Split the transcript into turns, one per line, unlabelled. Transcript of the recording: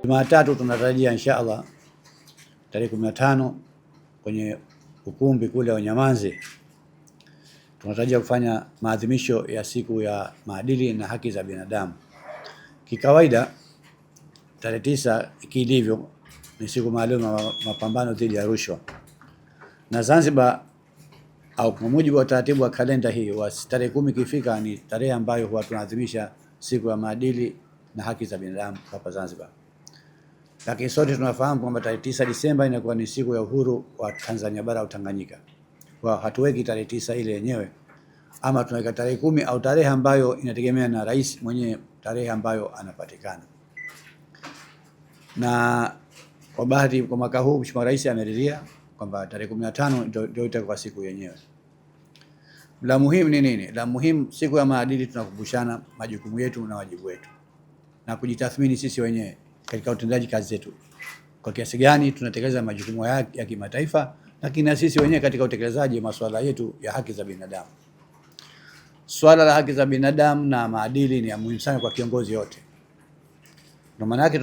Jumatatu tunatarajia insha Allah tarehe 15 kwenye ukumbi kule wa Nyamanzi tunatarajia kufanya maadhimisho ya siku ya maadili na haki za binadamu. Kikawaida tarehe 9 kilivyo ni siku maalum ya mapambano dhidi ya rushwa, na Zanzibar au kwa mujibu wa taratibu wa kalenda hii wa tarehe 10 ikifika ni tarehe ambayo huwa tunaadhimisha siku ya maadili na haki za binadamu hapa Zanzibar. Lakini sote tunafahamu kwamba tarehe 9 Disemba inakuwa ni siku ya uhuru wa Tanzania bara au Tanganyika. Kwa hatuweki tarehe 9 ile yenyewe, ama tunaweka tarehe 10 au tarehe ambayo inategemea na rais mwenyewe, tarehe ambayo anapatikana. Na kwa bahati kwa mwaka huu Mheshimiwa Rais ameridhia kwamba tarehe 15 ndio itakuwa siku yenyewe. La muhimu ni nini? La muhimu, siku ya maadili tunakumbushana majukumu yetu na wajibu wetu na kujitathmini sisi wenyewe katika utendaji kazi zetu, kwa kiasi gani tunatekeleza majukumu ya kimataifa, lakini na sisi wenyewe katika utekelezaji masuala yetu ya haki za binadamu. Swala la haki za binadamu na maadili ni muhimu sana kwa kiongozi yote. Ndio maana yake